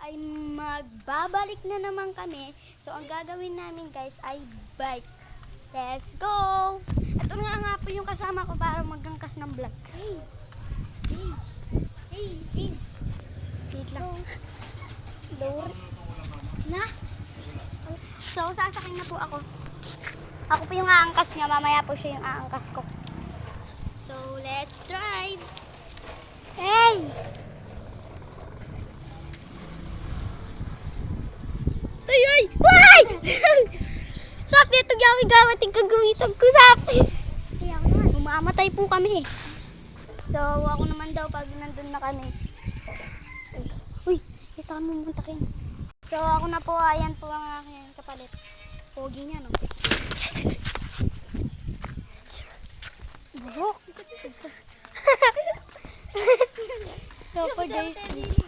ay magbabalik na naman kami. So, ang gagawin namin guys ay bike. Let's go! Ito nga po yung kasama ko para magangkas ng vlog. Hey! Hey! Hey! Hey! Wait lang. Lower. Na? So, sasakay na po ako. Ako po yung aangkas niya. Mamaya po siya yung aangkas ko. So, let's drive! Hey! Ay! Ay! Ay! Sabi ito gawin-gawin yung kagamitan ko sabi. Umamatay po kami. So, ako naman daw pag nandun na kami. Uy! Ito kami muntakin. So, ako na po. Ayan po ang aking kapalit. Pogi niya, no? Burok! So, for this video.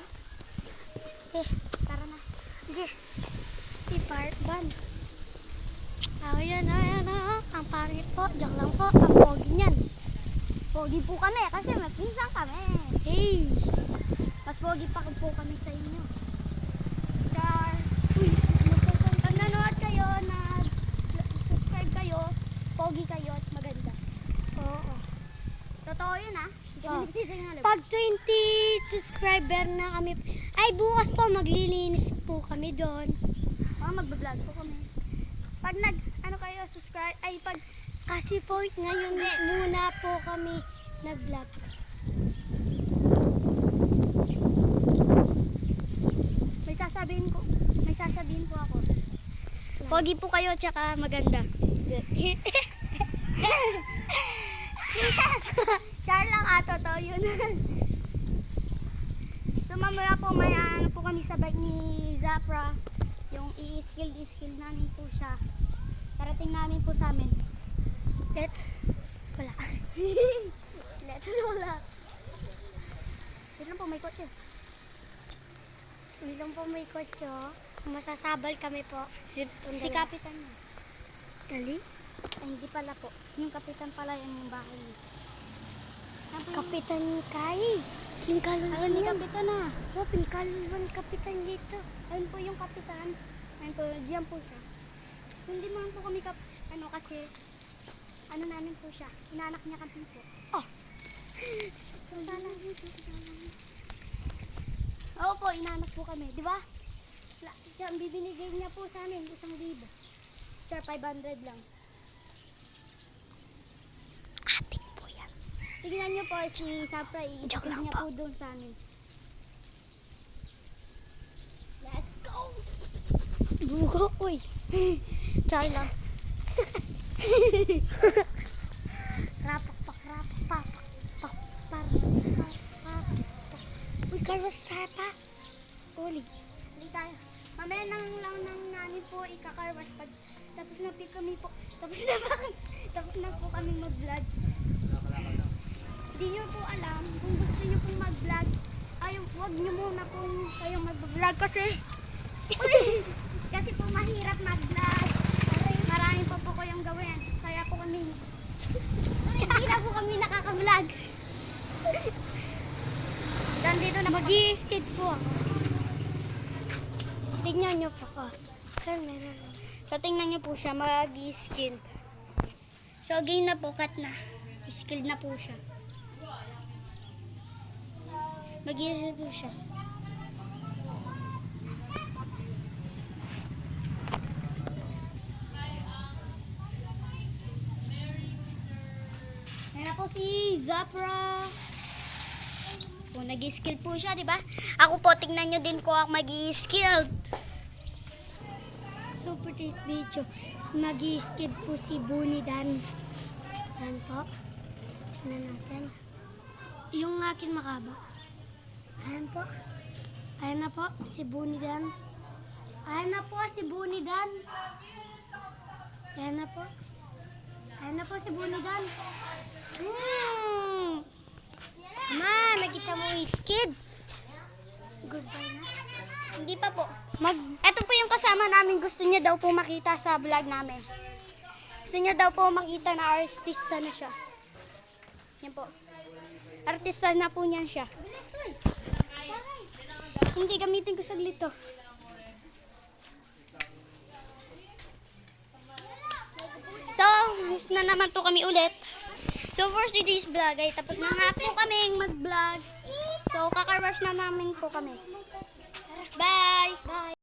Tara na. Sige. I-part ban. Ayan. Ang pangit po. Diyan lang po. Ang pogi niyan. Pogi po kami kasi magpinsan kami. Hey! Mas pogi pa po kami sa inyo. Char! Uy! Pag nanood kayo, subscribe kayo, pogi kayo at maganda. Oo. Totoo yun ah. Pag 20 subscriber na kami, ay bukas po maglilinis po kami doon. Magbablog po kami. Pag kayo subscribe, Kasi po ngayon muna po kami nag-vlog. May sasabihin po ako. Pogi po kayo tsaka maganda. Char lang totoo yun. So mamaya po may po kami sa bike ni Zapra. Yung i-skill namin po siya. Karating namin po sa amin. Wala. Wala. Wait lang po, may kotse. Hindi po may kotse. Masasabal kami po. Si Kapitan niya. Dali? Ay, hindi pala po. Yung Kapitan pala yung bahay niya. Kapitan Kai. Pinkaluluan Ayun, may yan. Kapitan na. Oh, pinkaluluan kapitan dito. Ayun po yung Kapitan. Ayun po, diyan po siya. Hindi man po kami kasi namin po siya. Inanak niya kami po. Oh. Oo po, inanak po kami. Di ba? Siya, bibinigay niya po sa amin 1,000. Siya, 500 lang. Atik po yan. Tignan niyo po si Sapra. Joke lang niya po. po doon sa amin. Let's go! Bugo, uy. Char lang. Rapak. Uy, karwas pa. Uli. Hindi tayo. Mamaya lang namin po ikakarwas pag tapos na po kami mag-vlog. Hindi nyo po alam kung gusto nyo pong mag-vlog. Huwag nyo muna pong kayong mag-vlog kasi kasi po mahirap mag-vlog. Marami pa po kayong gawin. Kaya po kami hindi na po kami nakaka-vlog. Dito na Mag-i-skid po ako. Tignan nyo po ko. Saan meron? So, tingnan nyo po siya, mag-skill. So, game na po, cut na. Skilled na po siya. Mag-skill po siya. Ayan na po si Zapra. Po, nag-skill po siya, di ba? Ako po, tingnan nyo din ko ang mag-skilled. So for this video, mag-i-skid po si Bunny Dan. Yan po. Tignan natin. Yung akin makaba. Ayan po. Ayan na po, si Bunny Dan. Ayan na po si Bunny Dan. Ayan na po. Ayan na po si Bunny Dan. Ma, nakita mo yung skid? Goodbye na. Hindi pa po. Ito po yung kasama namin. Gusto niya daw po makita sa vlog namin. Gusto niya daw po makita na artista na siya. Yan po. Artista na po niyan siya. Hindi, gamitin ko saglit to. So, miss na naman po kami ulit. So, for today's vlog ay tapos na nga po kaming mag-vlog. So, kaka-rush na namin po kami. Bye! Bye!